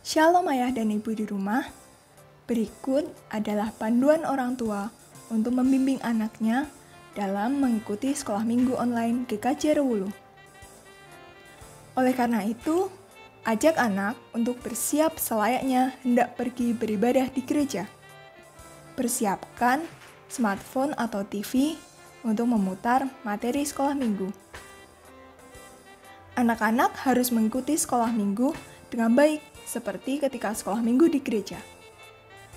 Shalom ayah dan ibu di rumah. Berikut adalah panduan orang tua untuk membimbing anaknya dalam mengikuti sekolah minggu online GKJ Rewulu. Oleh karena itu, ajak anak untuk bersiap selayaknya hendak pergi beribadah di gereja. Persiapkan smartphone atau TV untuk memutar materi sekolah minggu. Anak-anak harus mengikuti sekolah minggu dengan baik seperti ketika sekolah minggu di gereja.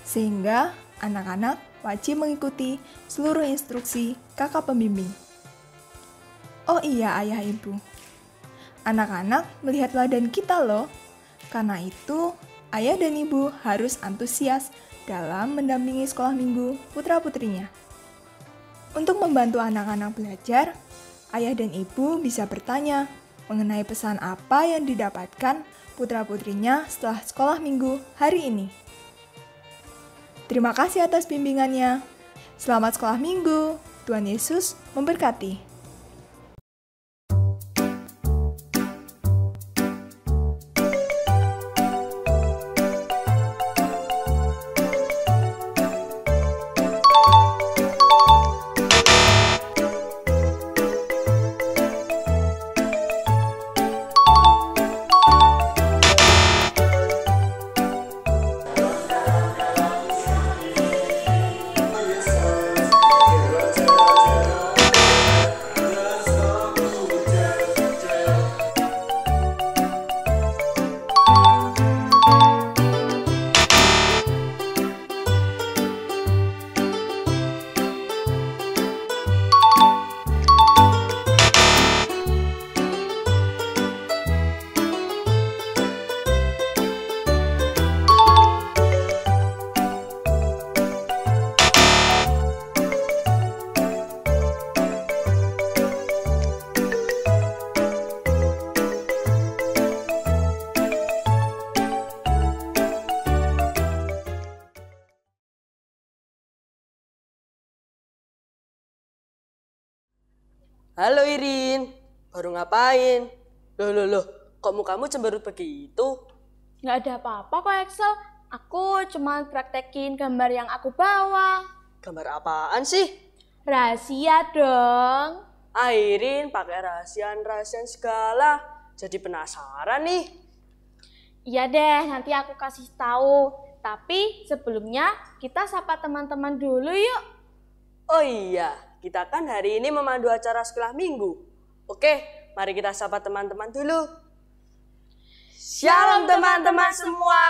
Sehingga anak-anak wajib mengikuti seluruh instruksi kakak pembimbing. Oh iya ayah ibu, anak-anak melihat teladan kita loh. Karena itu, ayah dan ibu harus antusias dalam mendampingi sekolah minggu putra-putrinya. Untuk membantu anak-anak belajar, ayah dan ibu bisa bertanya mengenai pesan apa yang didapatkan putra-putrinya setelah sekolah minggu hari ini. Terima kasih atas bimbingannya. Selamat sekolah minggu. Tuhan Yesus memberkati. Halo Irin, baru ngapain? Loh, kok mukamu cemberut begitu? Nggak ada apa-apa kok Excel, aku cuma praktekin gambar yang aku bawa. Gambar apaan sih? Rahasia dong. Irin pakai rahasian segala, jadi penasaran nih. Iya deh, nanti aku kasih tahu. Tapi sebelumnya kita sapa teman-teman dulu yuk. Oh iya, kita kan hari ini memandu acara sekolah minggu. Oke, mari kita sapa teman-teman dulu. Shalom teman-teman semua.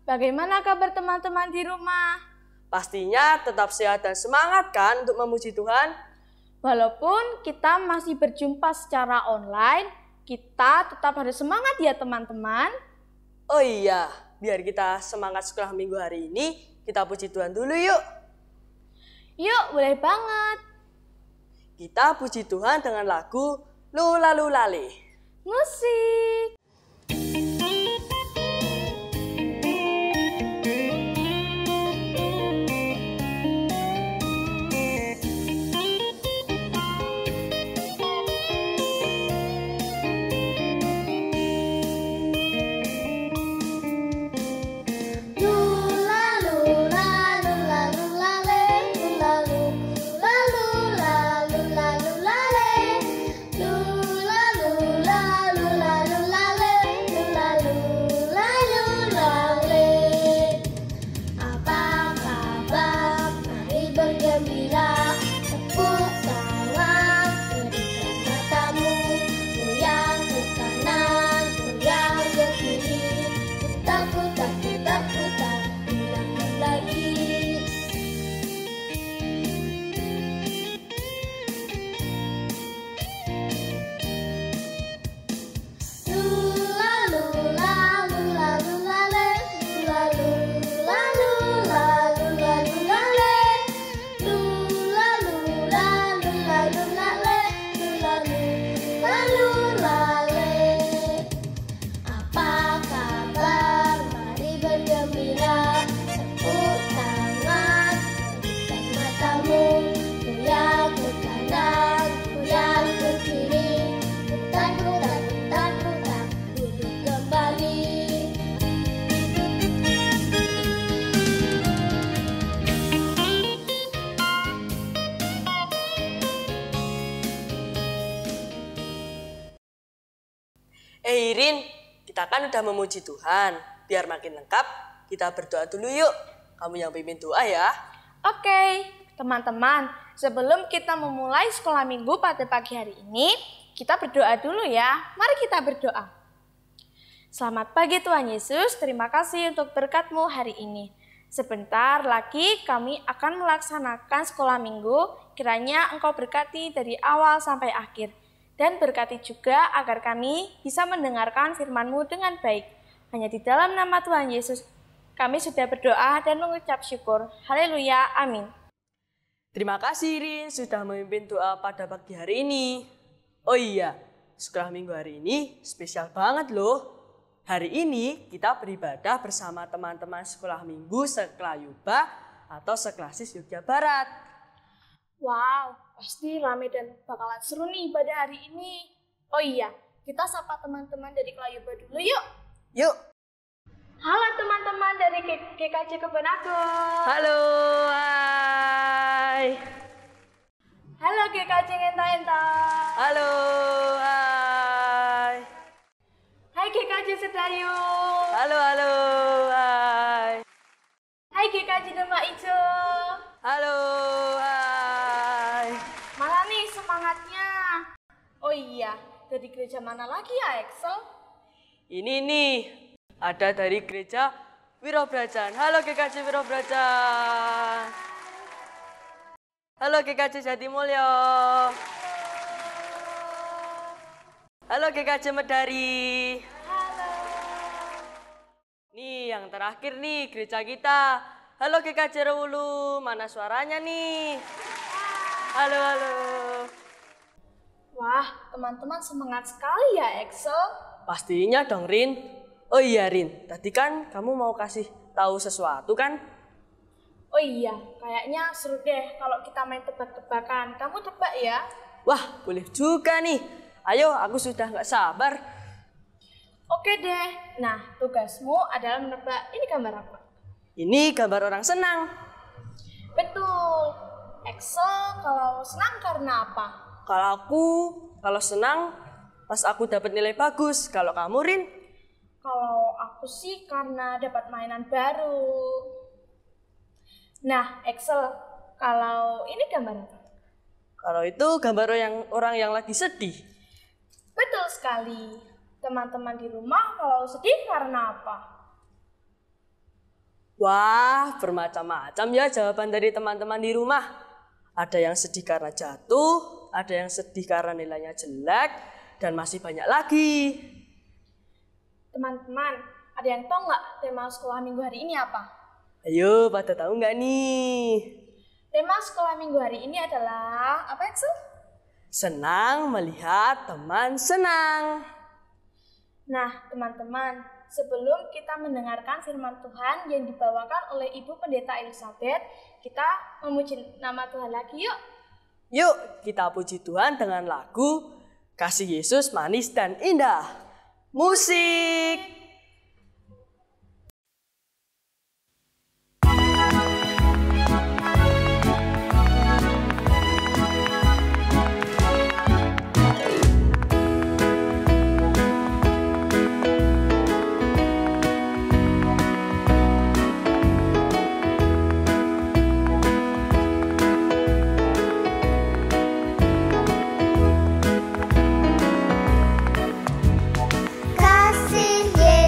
Bagaimana kabar teman-teman di rumah? Pastinya tetap sehat dan semangat kan untuk memuji Tuhan? Walaupun kita masih berjumpa secara online, kita tetap harus semangat ya teman-teman. Oh iya, biar kita semangat sekolah minggu hari ini, kita puji Tuhan dulu yuk. Yuk, boleh banget. Kita puji Tuhan dengan lagu Lula Lulale. Musik. La Irin, kita kan udah memuji Tuhan. Biar makin lengkap, kita berdoa dulu yuk. Kamu yang pimpin doa ya. Oke, teman-teman, sebelum kita memulai sekolah minggu pada pagi hari ini, kita berdoa dulu ya. Mari kita berdoa. Selamat pagi Tuhan Yesus, terima kasih untuk berkat-Mu hari ini. Sebentar lagi kami akan melaksanakan sekolah minggu, kiranya Engkau berkati dari awal sampai akhir. Dan berkati juga agar kami bisa mendengarkan firman-Mu dengan baik. Hanya di dalam nama Tuhan Yesus, kami sudah berdoa dan mengucap syukur. Haleluya, amin. Terima kasih Irin sudah memimpin doa pada pagi hari ini. Oh iya, sekolah minggu hari ini spesial banget loh. Hari ini kita beribadah bersama teman-teman sekolah minggu Seklayuba atau Seklasis Yogyakarta Barat. Wow, pasti rame dan bakalan seru nih pada hari ini. Oh iya, kita sapa teman-teman dari Kelayuba dulu yuk. Yuk. Halo teman-teman dari GKJ Kebon Agung. Halo, hai. Halo GKJ Ngenta-Enta. Halo, hai. Hai GKJ Sedayung. Halo, hai. Hai GKJ Demak Ijo. Halo, hai. Mana nih semangatnya? Oh iya, dari gereja mana lagi ya Excel? Ini nih, ada dari gereja Wirobrajan. Halo GKJ Wirobrajan. Halo GKJ Jatimulyo. Halo GKJ Medari. Halo. Nih yang terakhir nih gereja kita. Halo GKJ Rewulu, mana suaranya nih? Halo, halo. Wah, teman-teman semangat sekali ya Excel. Pastinya dong Rin. Oh iya Rin, tadi kan kamu mau kasih tahu sesuatu kan? Oh iya, kayaknya seru deh kalau kita main tebak-tebakan. Kamu tebak ya? Wah, boleh juga nih. Ayo, aku sudah nggak sabar. Oke deh. Nah, tugasmu adalah menebak. Ini gambar apa? Ini gambar orang senang. Betul. Excel kalau senang karena apa? Kalau senang, pas aku dapat nilai bagus. Kalau kamu Rin? Kalau aku sih karena dapat mainan baru. Nah, Excel, kalau ini gambar apa? Kalau itu gambar orang yang lagi sedih. Betul sekali. Teman-teman di rumah kalau sedih karena apa? Wah, bermacam-macam ya jawaban dari teman-teman di rumah. Ada yang sedih karena jatuh, ada yang sedih karena nilainya jelek, dan masih banyak lagi. Teman-teman, ada yang tahu nggak tema sekolah minggu hari ini apa? Ayo, pada tahu nggak nih? Tema sekolah minggu hari ini adalah apa, Excel? Senang melihat teman senang. Nah, teman-teman, sebelum kita mendengarkan firman Tuhan yang dibawakan oleh Ibu Pendeta Elizabeth, kita memuji nama Tuhan lagi yuk. Yuk, kita puji Tuhan dengan lagu Kasih Yesus Manis dan Indah. Musik! Kasih Yesus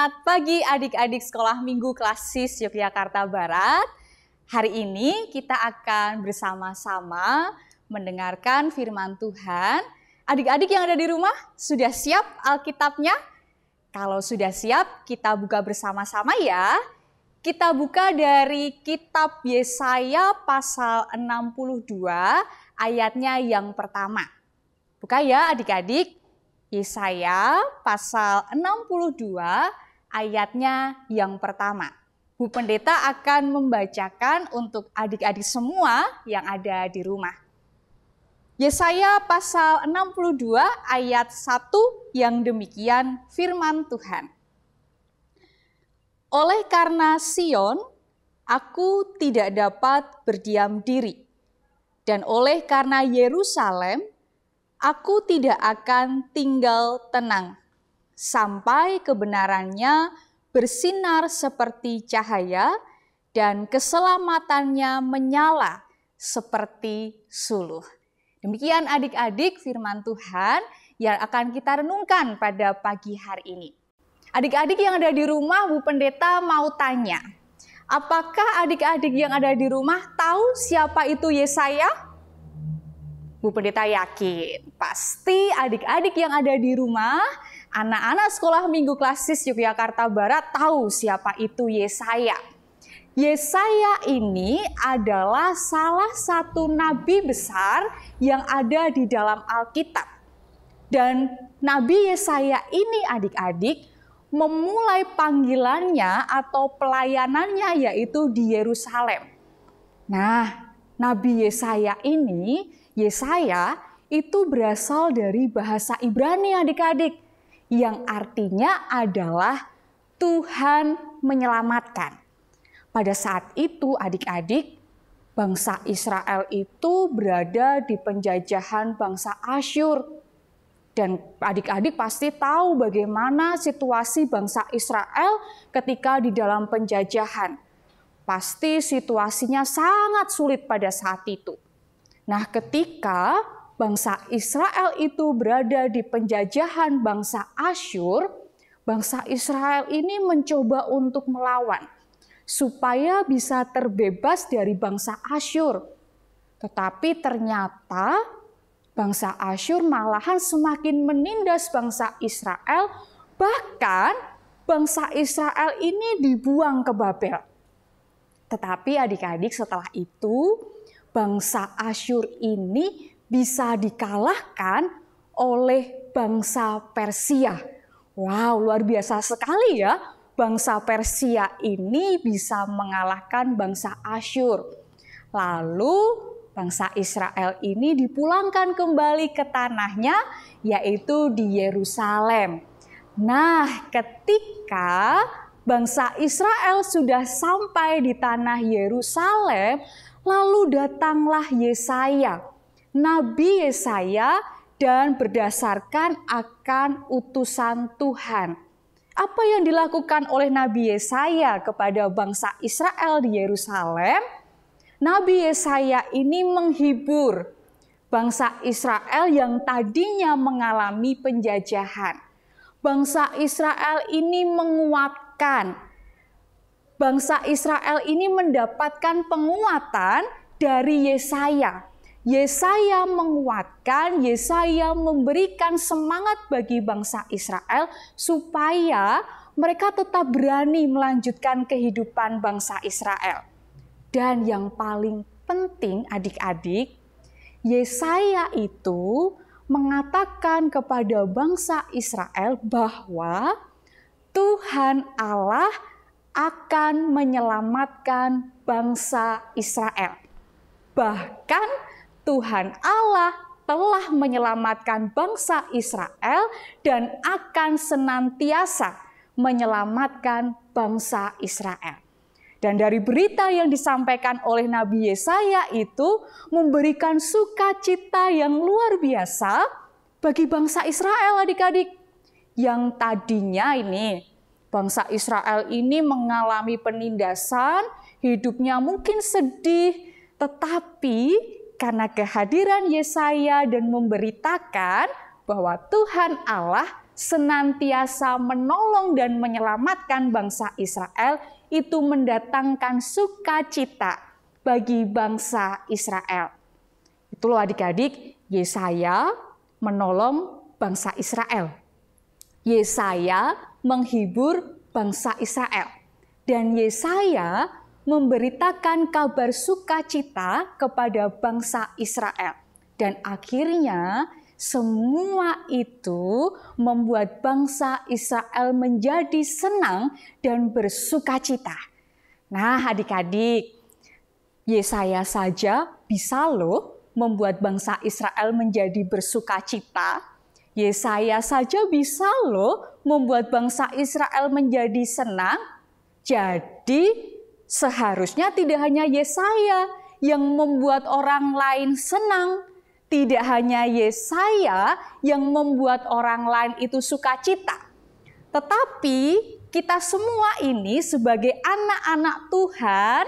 Selamat pagi adik-adik sekolah minggu Klasis Yogyakarta Barat. Hari ini kita akan bersama-sama mendengarkan firman Tuhan. Adik-adik yang ada di rumah, sudah siap Alkitabnya? Kalau sudah siap, kita buka bersama-sama ya. Kita buka dari kitab Yesaya pasal 62 ayatnya yang pertama. Buka ya adik-adik. Yesaya pasal 62 ayatnya yang pertama. Bu Pendeta akan membacakan untuk adik-adik semua yang ada di rumah. Yesaya pasal 62 ayat 1 yang demikian firman Tuhan. Oleh karena Sion, aku tidak dapat berdiam diri. Dan oleh karena Yerusalem, aku tidak akan tinggal tenang, sampai kebenarannya bersinar seperti cahaya dan keselamatannya menyala seperti suluh. Demikian adik-adik firman Tuhan yang akan kita renungkan pada pagi hari ini. Adik-adik yang ada di rumah, Bu Pendeta mau tanya, apakah adik-adik yang ada di rumah tahu siapa itu Yesaya? Bu Pendeta yakin, pasti adik-adik yang ada di rumah, anak-anak sekolah minggu Klasis Yogyakarta Barat tahu siapa itu Yesaya. Yesaya ini adalah salah satu nabi besar yang ada di dalam Alkitab. Dan Nabi Yesaya ini adik-adik memulai panggilannya atau pelayanannya yaitu di Yerusalem. Nah, Nabi Yesaya ini, Yesaya itu berasal dari bahasa Ibrani adik-adik, yang artinya adalah Tuhan menyelamatkan. Pada saat itu adik-adik, bangsa Israel itu berada di penjajahan bangsa Asyur. Dan adik-adik pasti tahu bagaimana situasi bangsa Israel ketika di dalam penjajahan. Pasti situasinya sangat sulit pada saat itu. Nah, ketika bangsa Israel itu berada di penjajahan bangsa Asyur, bangsa Israel ini mencoba untuk melawan supaya bisa terbebas dari bangsa Asyur. Tetapi ternyata bangsa Asyur malahan semakin menindas bangsa Israel, bahkan bangsa Israel ini dibuang ke Babel. Tetapi adik-adik setelah itu, bangsa Asyur ini bisa dikalahkan oleh bangsa Persia. Wow, luar biasa sekali ya. Bangsa Persia ini bisa mengalahkan bangsa Asyur. Lalu bangsa Israel ini dipulangkan kembali ke tanahnya, yaitu di Yerusalem. Nah, ketika bangsa Israel sudah sampai di tanah Yerusalem, lalu datanglah Yesaya, Nabi Yesaya, dan berdasarkan akan utusan Tuhan. Apa yang dilakukan oleh Nabi Yesaya kepada bangsa Israel di Yerusalem? Nabi Yesaya ini menghibur bangsa Israel yang tadinya mengalami penjajahan. Bangsa Israel ini menguatkan. Bangsa Israel ini mendapatkan penguatan dari Yesaya. Yesaya menguatkan, Yesaya memberikan semangat bagi bangsa Israel supaya mereka tetap berani melanjutkan kehidupan bangsa Israel. Dan yang paling penting adik-adik, Yesaya itu mengatakan kepada bangsa Israel bahwa Tuhan Allah akan menyelamatkan bangsa Israel. Bahkan Tuhan Allah telah menyelamatkan bangsa Israel dan akan senantiasa menyelamatkan bangsa Israel. Dan dari berita yang disampaikan oleh Nabi Yesaya itu memberikan sukacita yang luar biasa bagi bangsa Israel adik-adik. Yang tadinya ini bangsa Israel ini mengalami penindasan, hidupnya mungkin sedih, tetapi karena kehadiran Yesaya dan memberitakan bahwa Tuhan Allah senantiasa menolong dan menyelamatkan bangsa Israel itu mendatangkan sukacita bagi bangsa Israel. Itu loh adik-adik, Yesaya menolong bangsa Israel. Yesaya menghibur bangsa Israel. Dan Yesaya memberitakan kabar sukacita kepada bangsa Israel. Dan akhirnya semua itu membuat bangsa Israel menjadi senang dan bersukacita. Nah adik-adik, Yesaya saja bisa loh membuat bangsa Israel menjadi bersukacita. Yesaya saja bisa loh membuat bangsa Israel menjadi senang. Jadi seharusnya tidak hanya Yesaya yang membuat orang lain senang. Tidak hanya Yesaya yang membuat orang lain itu sukacita. Tetapi kita semua ini sebagai anak-anak Tuhan,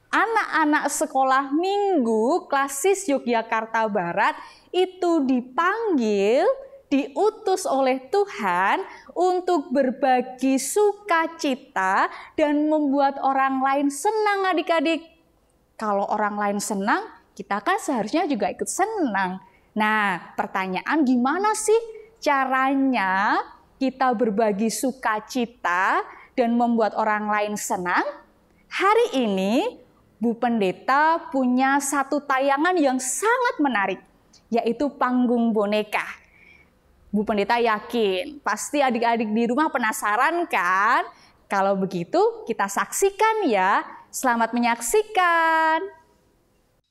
anak-anak sekolah minggu Klasis Yogyakarta Barat itu dipanggil, diutus oleh Tuhan untuk berbagi sukacita dan membuat orang lain senang adik-adik. Kalau orang lain senang, kita kan seharusnya juga ikut senang. Nah, pertanyaan gimana sih caranya kita berbagi sukacita dan membuat orang lain senang? Hari ini Bu Pendeta punya satu tayangan yang sangat menarik, yaitu panggung boneka. Bu Pendeta yakin pasti adik-adik di rumah penasaran kan? Kalau begitu kita saksikan ya. Selamat menyaksikan.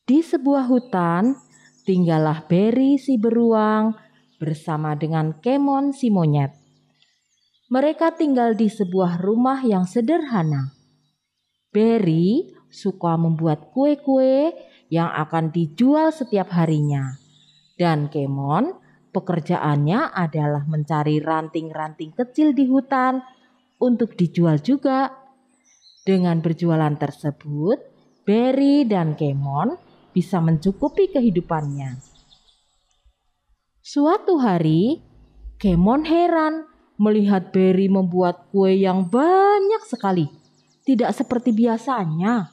Di sebuah hutan, tinggallah Beri si beruang bersama dengan Kemon si monyet. Mereka tinggal di sebuah rumah yang sederhana. Beri suka membuat kue-kue yang akan dijual setiap harinya. Dan Kemon, pekerjaannya adalah mencari ranting-ranting kecil di hutan untuk dijual juga. Dengan berjualan tersebut, Beri dan Kemon bisa mencukupi kehidupannya. Suatu hari, Kemon heran melihat Beri membuat kue yang banyak sekali, tidak seperti biasanya.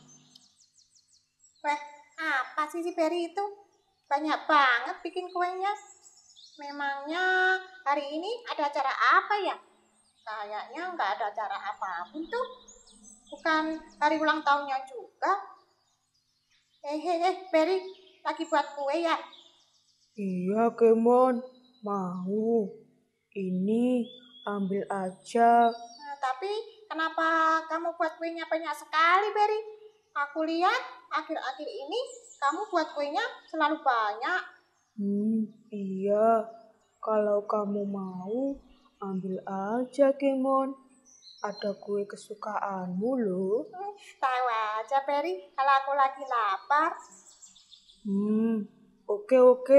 Wah, apa sih si Beri itu? Banyak banget bikin kuenya. Memangnya hari ini ada acara apa ya? Kayaknya nggak ada acara apapun tuh. Bukan hari ulang tahunnya juga. Beri, lagi buat kue ya? Iya, Kemon, mau. Ini ambil aja. Nah, tapi kenapa kamu buat kuenya banyak sekali, Beri? Aku lihat akhir-akhir ini kamu buat kuenya selalu banyak. Iya. Kalau kamu mau, ambil aja, Kemon. Ada kue kesukaanmu loh. Tahu aja, Beri, kalau aku lagi lapar. Oke.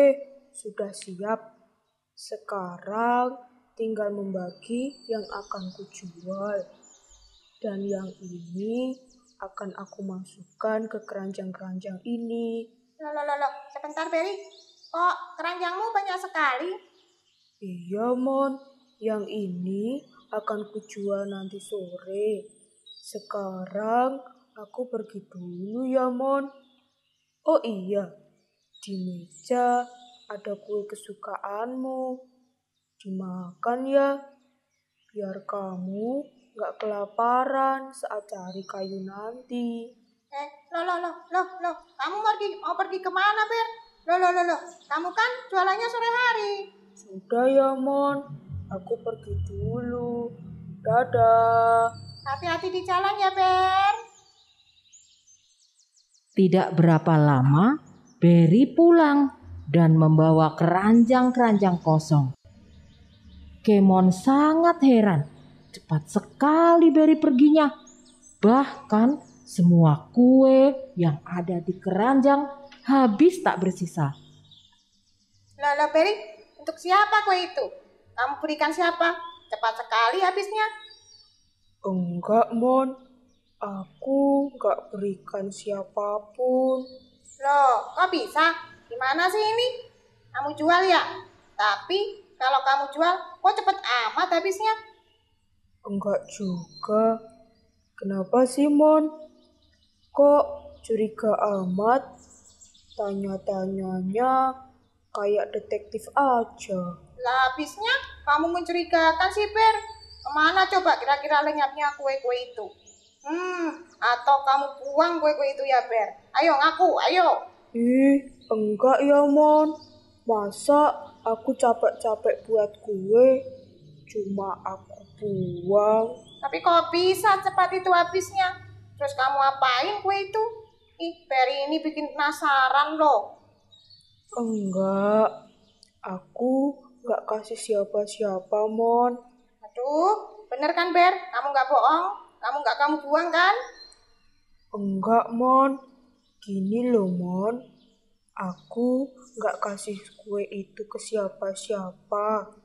Sudah siap. Sekarang tinggal membagi yang akan kujual. Dan yang ini akan aku masukkan ke keranjang-keranjang ini. Loh, sebentar, Beri. Kok keranjangmu banyak sekali? Iya, Mon. Yang ini akan kujual nanti sore. Sekarang aku pergi dulu ya, Mon. Oh iya, di meja ada kue kesukaanmu. Dimakan ya, biar kamu gak kelaparan saat cari kayu nanti. Loh. Kamu mau pergi kemana, Ber? Loh. Kamu kan jualannya sore hari. Sudah ya, Mon. Aku pergi dulu. Dadah. Hati-hati di jalan ya, Ber. Tidak berapa lama, Beri pulang dan membawa keranjang-keranjang kosong. Kemon sangat heran. Cepat sekali Beri perginya. Bahkan semua kue yang ada di keranjang habis tak bersisa. Loh, Beri, untuk siapa kue itu? Kamu berikan siapa? Cepat sekali habisnya. Enggak, Mon. Aku enggak berikan siapapun. Loh, kok bisa? Gimana sih ini? Kamu jual ya? Tapi Kalau kamu jual, kok cepet amat habisnya? Enggak juga. Kenapa sih, Mon? Kok curiga amat? Tanya-tanyanya kayak detektif aja. Lah habisnya kamu mencurigakan sih, Ber. Kemana coba kira-kira lenyapnya kue-kue itu? Atau kamu buang kue-kue itu ya, Ber? Ayo ngaku, ayo. Enggak ya, Mon. Masa aku capek-capek buat kue, cuma aku buang. Tapi kok bisa cepat itu habisnya? Terus kamu apain kue itu? Beri ini bikin penasaran loh. Enggak, aku enggak kasih siapa-siapa, Mon. Aduh, bener kan, Ber? Kamu nggak bohong? Kamu buang kan? Enggak, Mon. Gini loh, Mon. Aku enggak kasih kue itu ke siapa-siapa.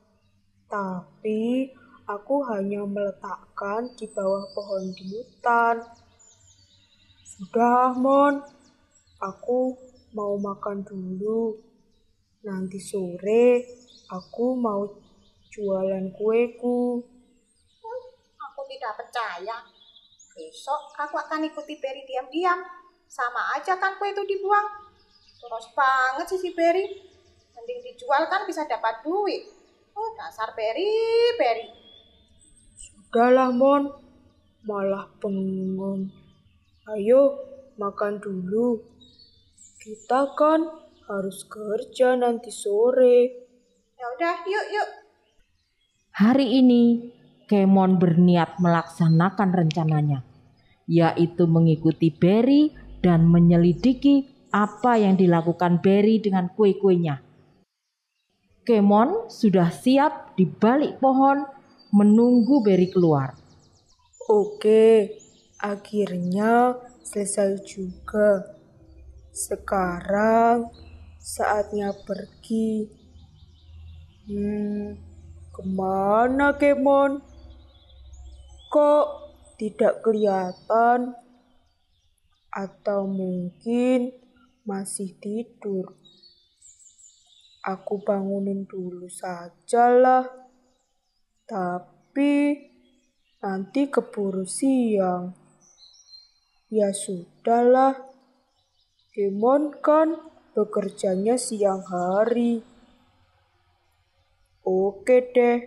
Tapi aku hanya meletakkan di bawah pohon di hutan. Sudah, Mon. Aku mau makan dulu. Nanti sore aku mau jualan kueku. Aku tidak percaya. Besok aku akan ikuti Beri diam-diam. Sama aja kan kue itu dibuang. Terus banget sih si Beri. Mending dijual kan bisa dapat duit. Dasar Beri. Sudahlah, Mon. Malah bengong. Ayo makan dulu. Kita kan harus kerja nanti sore. Ya udah, yuk. Hari ini, Kemon berniat melaksanakan rencananya, yaitu mengikuti Beri dan menyelidiki apa yang dilakukan Beri dengan kue-kuenya. Kemon sudah siap di balik pohon menunggu Beri keluar. Oke, akhirnya selesai juga. Sekarang saatnya pergi. Kemana Kemon? Kok tidak kelihatan? Atau mungkin masih tidur? Aku bangunin dulu sajalah. Tapi nanti keburu siang. Ya sudahlah. Kemon kan bekerjanya siang hari. Oke deh,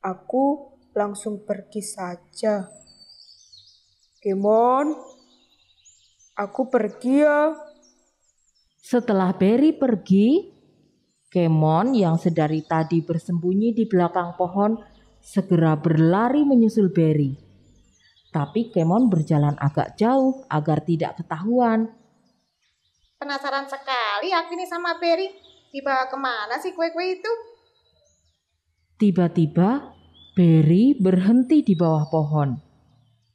aku langsung pergi saja. Kemon, aku pergi ya. Setelah Beri pergi, Kemon yang sedari tadi bersembunyi di belakang pohon segera berlari menyusul Beri. Tapi Kemon berjalan agak jauh agar tidak ketahuan. Penasaran sekali aku ini sama Beri. Dibawa kemana sih kue-kue itu? Tiba-tiba Beri berhenti di bawah pohon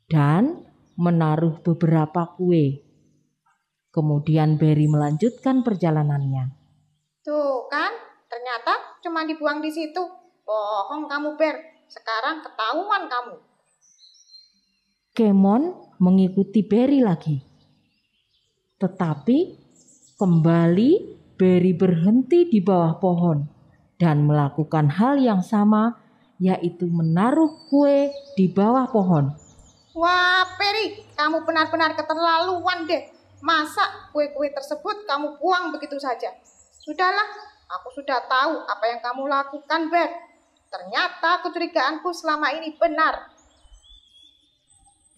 dan menaruh beberapa kue. Kemudian Beri melanjutkan perjalanannya. Tuh kan, ternyata cuma dibuang di situ. Bohong kamu, Ber. Sekarang ketahuan kamu. Kemon mengikuti Beri lagi. Tetapi kembali Beri berhenti di bawah pohon dan melakukan hal yang sama, yaitu menaruh kue di bawah pohon. Wah, Beri, kamu benar-benar keterlaluan deh. Masa kue-kue tersebut kamu buang begitu saja? Sudahlah, aku sudah tahu apa yang kamu lakukan, Ber. Ternyata kecurigaanku selama ini benar.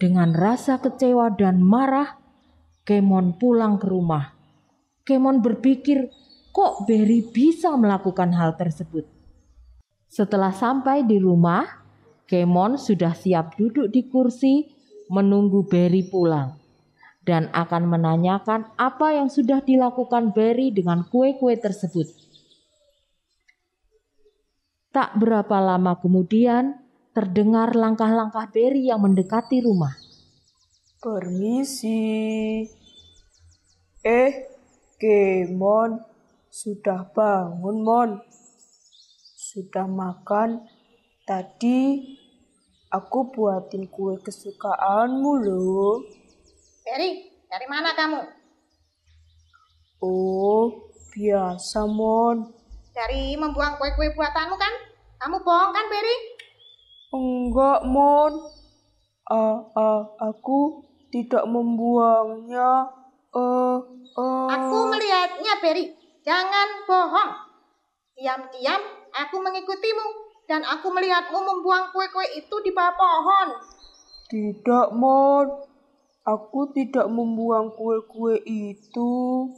Dengan rasa kecewa dan marah, Kemon pulang ke rumah. Kemon berpikir, kok Beri bisa melakukan hal tersebut? Setelah sampai di rumah, Kemon sudah siap duduk di kursi menunggu Beri pulang dan akan menanyakan apa yang sudah dilakukan Beri dengan kue-kue tersebut. Tak berapa lama kemudian, terdengar langkah-langkah Beri yang mendekati rumah. Permisi. Kemon, sudah bangun, Mon? Sudah makan? Tadi aku buatin kue kesukaanmu loh. Beri, dari mana kamu? Oh, biasa, Mon. dari membuang kue-kue buatanmu kan? Kamu bohong kan, Berry? Enggak, Mon. Aku tidak membuangnya. Aku melihatnya, Berry. Jangan bohong. Diam-diam aku mengikutimu dan aku melihatmu membuang kue-kue itu di bawah pohon. Tidak, Mon. Aku tidak membuang kue-kue itu.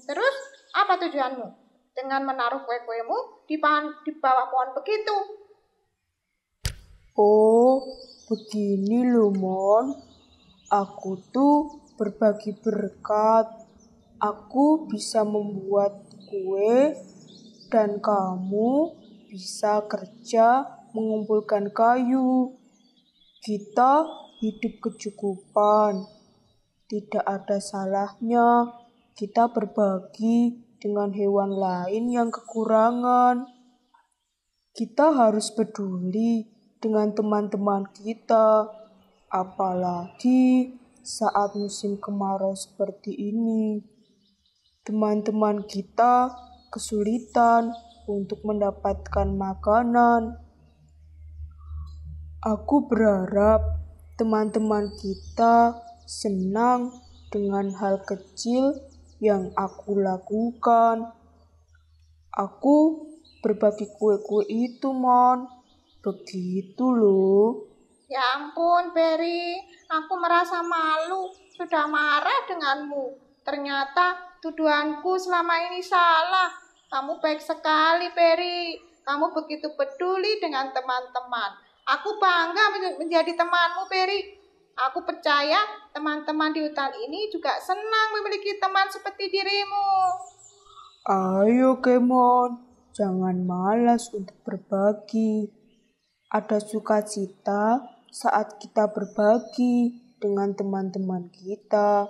Terus, apa tujuanmu dengan menaruh kue-kuemu di bawah pohon begitu? Oh, begini loh, Mon. Aku tuh berbagi berkat. Aku bisa membuat kue dan kamu bisa kerja mengumpulkan kayu. Kita hidup kecukupan. Tidak ada salahnya kita berbagi dengan hewan lain yang kekurangan. Kita harus peduli dengan teman-teman kita, apalagi saat musim kemarau seperti ini. Teman-teman kita kesulitan untuk mendapatkan makanan. Aku berharap teman-teman kita senang dengan hal kecil yang aku lakukan. Aku berbagi kue-kue itu, Mon. Begitu loh. Ya ampun, Berry. Aku merasa malu. Sudah marah denganmu. Ternyata tuduhanku selama ini salah. Kamu baik sekali, Berry. Kamu begitu peduli dengan teman-teman. Aku bangga menjadi temanmu, Berry. Aku percaya teman-teman di hutan ini juga senang memiliki teman seperti dirimu. Ayo, Kemon. Jangan malas untuk berbagi. Ada sukacita saat kita berbagi dengan teman-teman kita.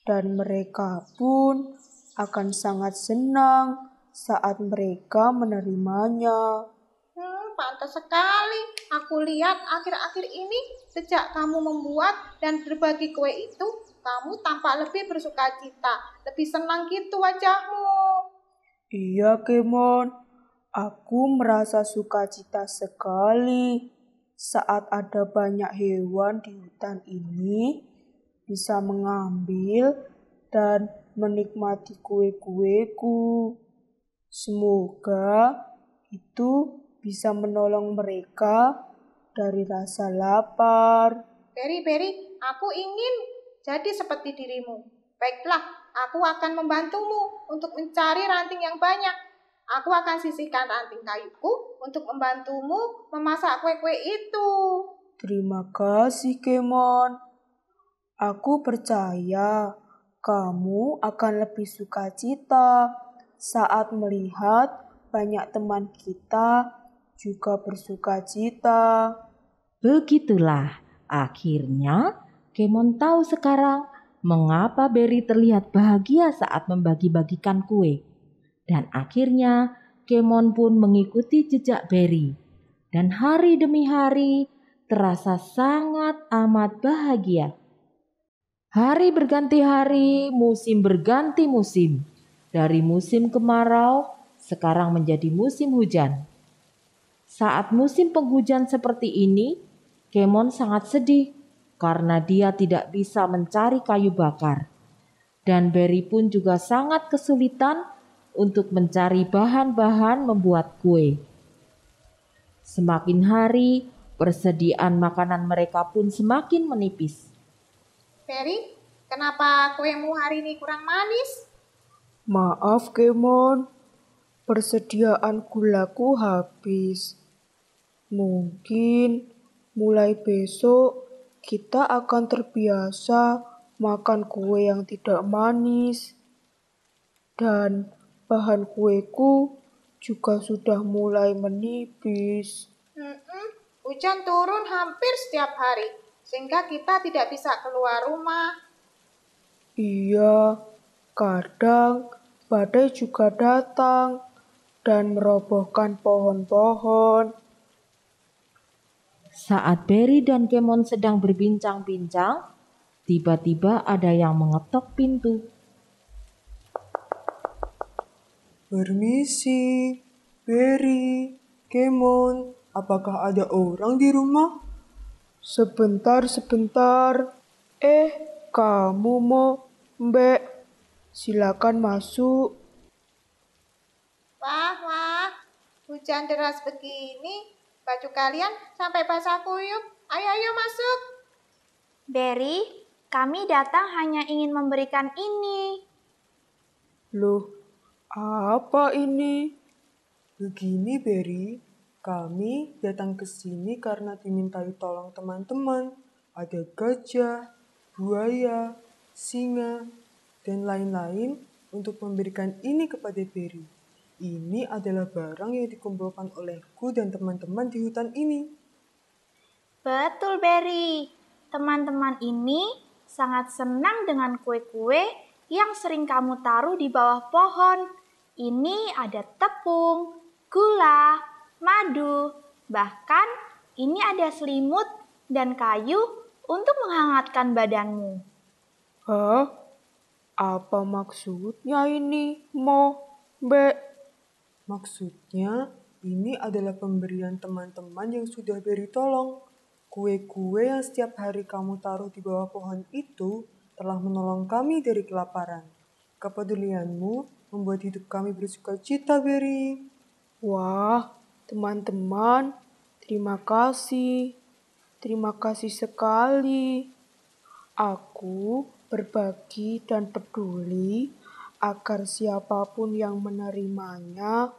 Dan mereka pun akan sangat senang saat mereka menerimanya. Pantas sekali. Aku lihat akhir-akhir ini sejak kamu membuat dan berbagi kue itu, kamu tampak lebih bersukacita, lebih senang gitu wajahmu. Iya, Kemon. Aku merasa sukacita sekali saat ada banyak hewan di hutan ini bisa mengambil dan menikmati kue-kueku. Semoga itu bisa menolong mereka dari rasa lapar. Berry, aku ingin jadi seperti dirimu. Baiklah, aku akan membantumu untuk mencari ranting yang banyak. Aku akan sisihkan ranting kayuku untuk membantumu memasak kue-kue itu. Terima kasih, Kemon. Aku percaya kamu akan lebih sukacita saat melihat banyak teman kita juga bersukacita. Begitulah, akhirnya Kemon tahu sekarang mengapa Berry terlihat bahagia saat membagi-bagikan kue. Dan akhirnya Kemon pun mengikuti jejak Berry. Dan hari demi hari terasa sangat amat bahagia. Hari berganti hari, musim berganti musim. Dari musim kemarau, sekarang menjadi musim hujan. Saat musim penghujan seperti ini, Kemon sangat sedih karena dia tidak bisa mencari kayu bakar. Dan Berry pun juga sangat kesulitan untuk mencari bahan-bahan membuat kue. Semakin hari, persediaan makanan mereka pun semakin menipis. Berry, kenapa kuemu hari ini kurang manis? Maaf, Kemon. Persediaan gulaku habis. Mungkin mulai besok kita akan terbiasa makan kue yang tidak manis. Dan bahan kueku juga sudah mulai menipis. Hujan turun hampir setiap hari, sehingga kita tidak bisa keluar rumah. Iya, kadang badai juga datang dan merobohkan pohon-pohon. Saat Berry dan Kemon sedang berbincang-bincang, tiba-tiba ada yang mengetok pintu. Permisi, Berry, Kemon, apakah ada orang di rumah? Sebentar. Kamu mau, Mbak? Silakan masuk. Wah, hujan deras begini, baju kalian sampai basah kuyup. Ayo masuk. Berry, kami datang hanya ingin memberikan ini. Loh, apa ini? Begini, Berry. Kami datang ke sini karena dimintai tolong teman-teman. Ada gajah, buaya, singa, dan lain-lain untuk memberikan ini kepada Berry. Ini adalah barang yang dikumpulkan olehku dan teman-teman di hutan ini. Betul, Berry. Teman-teman ini sangat senang dengan kue-kue yang sering kamu taruh di bawah pohon. Ini ada tepung, gula, madu, bahkan ini ada selimut dan kayu untuk menghangatkan badanmu. Hah? Apa maksudnya ini, Mbak? Maksudnya, ini adalah pemberian teman-teman yang sudah Berry tolong. Kue-kue yang setiap hari kamu taruh di bawah pohon itu telah menolong kami dari kelaparan. Kepedulianmu membuat hidup kami bersuka cita, Berry. Wah, teman-teman, terima kasih. Terima kasih sekali. Aku berbagi dan peduli agar siapapun yang menerimanya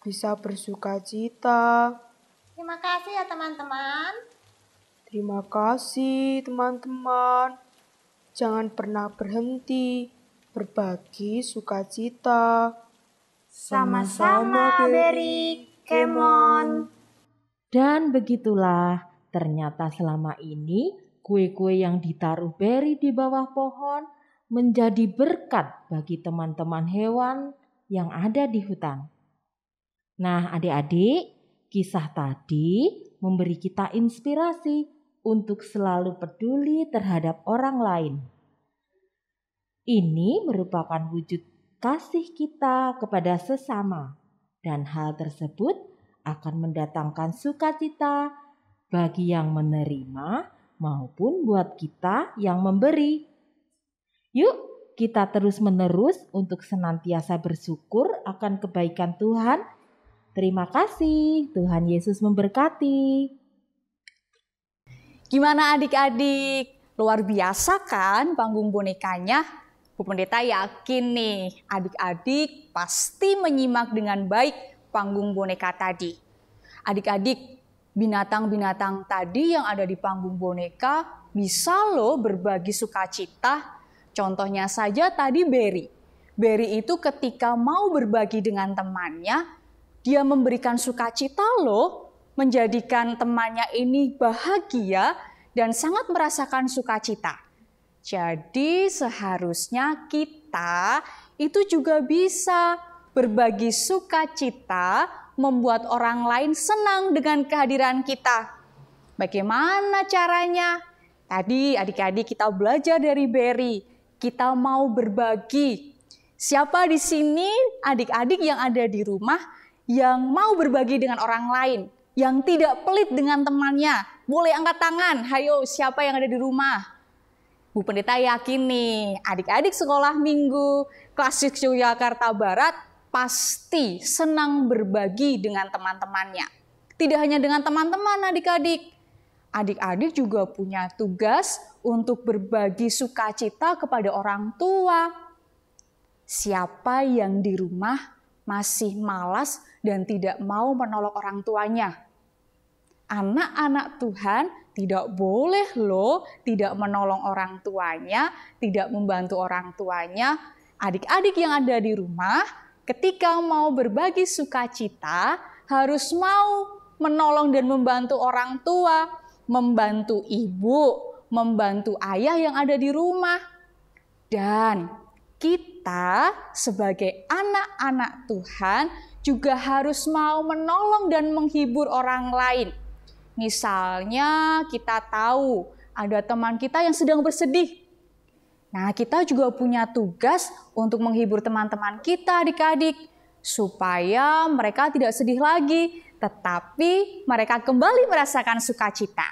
bisa bersuka cita. Terima kasih ya teman-teman. Terima kasih teman-teman. Jangan pernah berhenti berbagi sukacita. Sama-sama, Berry, Kemon. Dan begitulah, ternyata selama ini kue-kue yang ditaruh Berry di bawah pohon menjadi berkat bagi teman-teman hewan yang ada di hutan. Nah, adik-adik, kisah tadi memberi kita inspirasi untuk selalu peduli terhadap orang lain. Ini merupakan wujud kasih kita kepada sesama, dan hal tersebut akan mendatangkan sukacita bagi yang menerima maupun buat kita yang memberi. Yuk, kita terus-menerus untuk senantiasa bersyukur akan kebaikan Tuhan. Terima kasih, Tuhan Yesus memberkati. Gimana adik-adik? Luar biasa kan panggung bonekanya? Bu Pendeta yakin nih, adik-adik pasti menyimak dengan baik panggung boneka tadi. Adik-adik, binatang-binatang tadi yang ada di panggung boneka bisa loh berbagi sukacita. Contohnya saja tadi Berry. Berry itu ketika mau berbagi dengan temannya, dia memberikan sukacita loh, menjadikan temannya ini bahagia dan sangat merasakan sukacita. Jadi seharusnya kita itu juga bisa berbagi sukacita, membuat orang lain senang dengan kehadiran kita. Bagaimana caranya? Tadi adik-adik kita belajar dari Berry. Kita mau berbagi. Siapa di sini adik-adik yang ada di rumah yang mau berbagi dengan orang lain, yang tidak pelit dengan temannya? Boleh angkat tangan. Hayo, siapa yang ada di rumah? Bu Pendeta yakin nih, adik-adik sekolah minggu Klasik Yogyakarta Barat pasti senang berbagi dengan teman-temannya. Tidak hanya dengan teman-teman adik-adik. Adik-adik juga punya tugas untuk berbagi sukacita kepada orang tua. Siapa yang di rumah masih malas dan tidak mau menolong orang tuanya? Anak-anak Tuhan tidak boleh loh tidak menolong orang tuanya, tidak membantu orang tuanya. Adik-adik yang ada di rumah ketika mau berbagi sukacita harus mau menolong dan membantu orang tua, membantu ibu, membantu ayah yang ada di rumah. Dan kita sebagai anak-anak Tuhan juga harus mau menolong dan menghibur orang lain. Misalnya kita tahu ada teman kita yang sedang bersedih. Nah, kita juga punya tugas untuk menghibur teman-teman kita adik-adik. supaya mereka tidak sedih lagi, tetapi mereka kembali merasakan sukacita.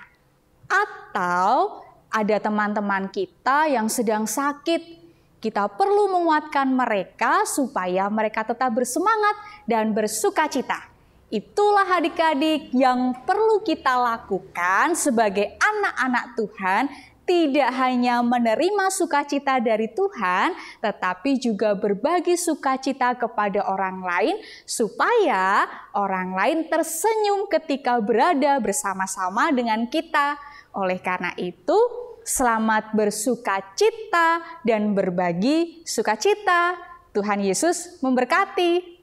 Atau ada teman-teman kita yang sedang sakit, kita perlu menguatkan mereka supaya mereka tetap bersemangat dan bersukacita. Itulah adik-adik yang perlu kita lakukan sebagai anak-anak Tuhan, tidak hanya menerima sukacita dari Tuhan, tetapi juga berbagi sukacita kepada orang lain, supaya orang lain tersenyum ketika berada bersama-sama dengan kita. Oleh karena itu, selamat bersukacita dan berbagi sukacita. Tuhan Yesus memberkati.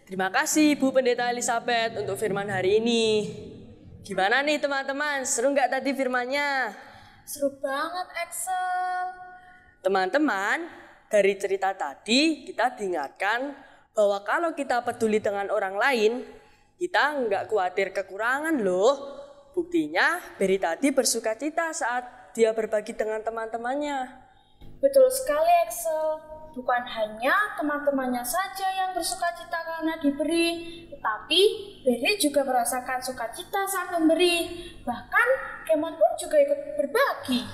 Terima kasih Bu Pendeta Elizabeth untuk firman hari ini. Gimana nih teman-teman, seru nggak tadi firmannya? Seru banget, Axel. Teman-teman, dari cerita tadi kita diingatkan bahwa kalau kita peduli dengan orang lain, kita nggak khawatir kekurangan loh. Buktinya, Berry tadi bersukacita saat dia berbagi dengan teman-temannya. Betul sekali, Axel. Bukan hanya teman-temannya saja yang bersukacita karena diberi, tetapi Berry juga merasakan sukacita saat memberi. Bahkan Kemon pun juga ikut berbagi.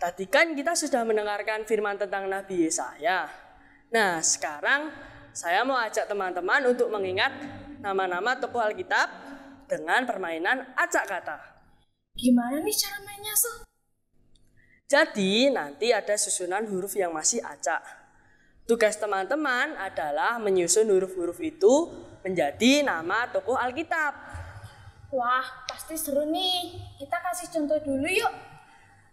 Tadi kan kita sudah mendengarkan firman tentang Nabi Yesaya. Nah, sekarang saya mau ajak teman-teman untuk mengingat nama-nama tokoh Alkitab dengan permainan acak kata. Gimana nih cara mainnya, Sel? Jadi nanti ada susunan huruf yang masih acak. Tugas teman-teman adalah menyusun huruf-huruf itu menjadi nama tokoh Alkitab. Wah, pasti seru nih. Kita kasih contoh dulu yuk.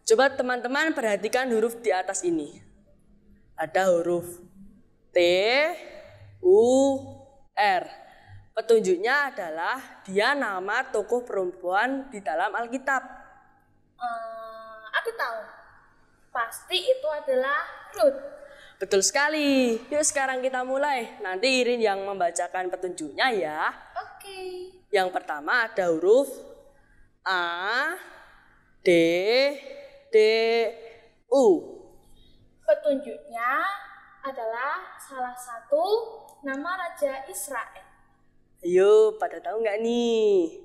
Coba teman-teman perhatikan huruf di atas ini. Ada huruf T, U, R. Petunjuknya adalah dia nama tokoh perempuan di dalam Alkitab. Aku tahu. Pasti itu adalah Ruth. Betul sekali. Yuk sekarang kita mulai. Nanti Irin yang membacakan petunjuknya ya. Oke. Yang pertama ada huruf A, D, D, U. Petunjuknya adalah salah satu nama Raja Israel. Ayo, pada tahu nggak nih?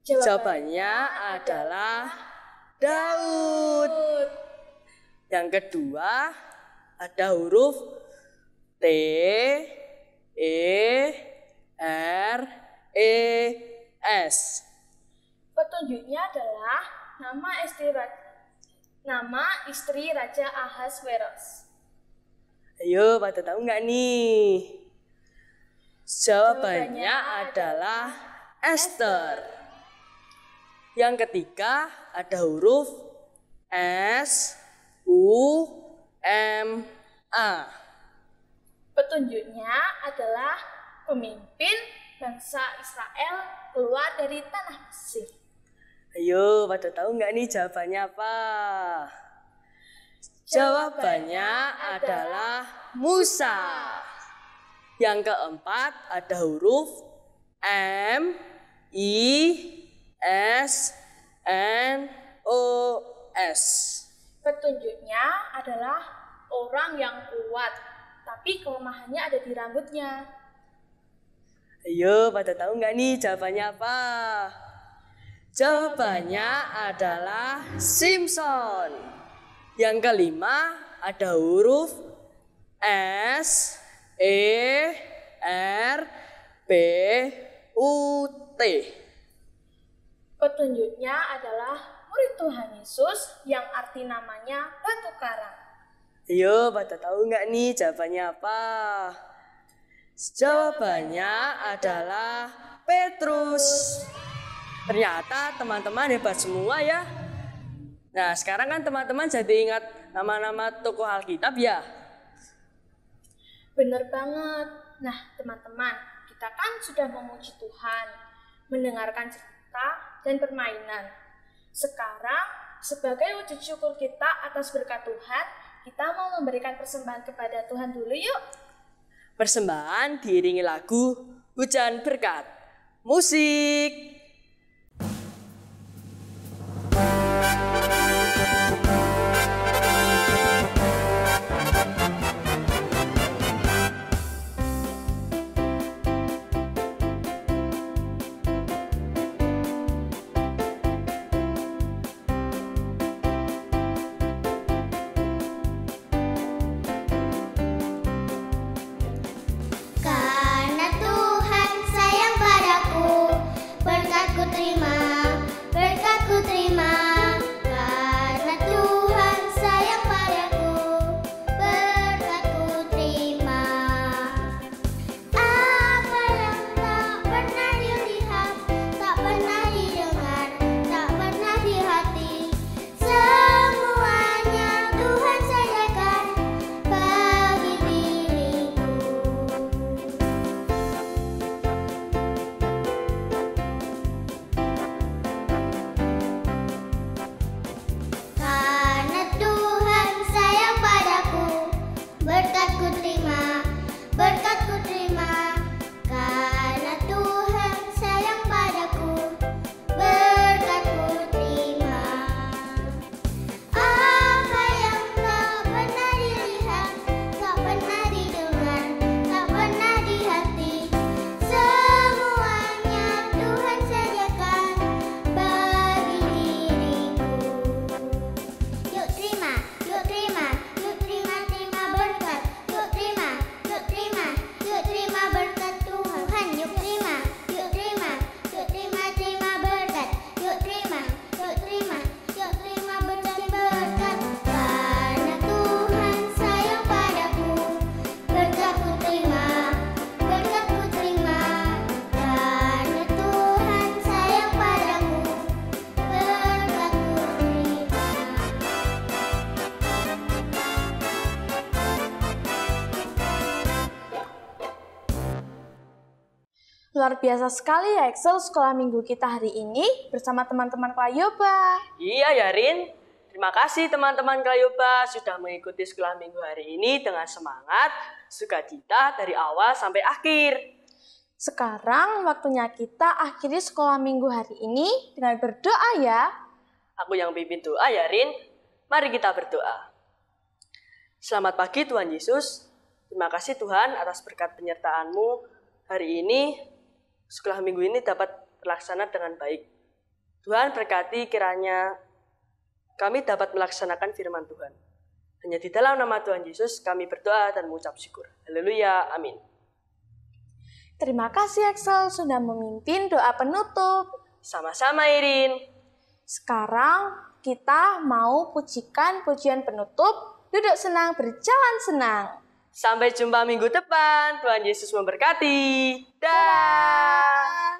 Jawabannya adalah Daud. Yang kedua ada huruf T, E, R, E, S. Petunjuknya adalah nama istri Raja Ahasveros. Ayo, pada tahu nggak nih? Jawabannya adalah Esther. Yang ketiga ada huruf S, U, M, A. Petunjuknya adalah pemimpin bangsa Israel keluar dari tanah Mesir. Ayo, pada tahu nggak nih jawabannya apa? Jawabannya adalah Musa. Yang keempat ada huruf M, I, S, N, O, S. Petunjuknya adalah orang yang kuat, tapi kelemahannya ada di rambutnya. Ayo, pada tahu nggak nih jawabannya apa? Jawabannya adalah Simpson. Yang kelima ada huruf S, E, R, B, U, T. Petunjuknya adalah murid Tuhan Yesus yang arti namanya batu karang. Ayo, pada tahu nggak nih jawabannya apa? Jawabannya adalah Petrus. Ternyata teman-teman hebat semua ya. Nah, sekarang kan teman-teman jadi ingat nama-nama tokoh Alkitab ya? Bener banget. Nah, teman-teman, kita kan sudah memuji Tuhan, mendengarkan cerita dan permainan. Sekarang, sebagai wujud syukur kita atas berkat Tuhan, kita mau memberikan persembahan kepada Tuhan dulu yuk. Persembahan diiringi lagu Hujan Berkat. Musik. Luar biasa sekali ya Excel sekolah minggu kita hari ini bersama teman-teman Klayoba. Iya ya Rin, terima kasih teman-teman Klayoba sudah mengikuti sekolah minggu hari ini dengan semangat, sukacita dari awal sampai akhir. Sekarang waktunya kita akhiri sekolah minggu hari ini dengan berdoa ya. Aku yang pimpin doa ya Rin, mari kita berdoa. Selamat pagi Tuhan Yesus, terima kasih Tuhan atas berkat penyertaan-Mu hari ini. Sekolah minggu ini dapat terlaksana dengan baik. Tuhan berkati kiranya kami dapat melaksanakan firman Tuhan. Hanya di dalam nama Tuhan Yesus kami berdoa dan mengucap syukur. Haleluya, amin. Terima kasih Excel sudah memimpin doa penutup. Sama-sama Irin. Sekarang kita mau pujikan pujian penutup, duduk senang berjalan senang. Sampai jumpa minggu depan. Tuhan Yesus memberkati. Dah.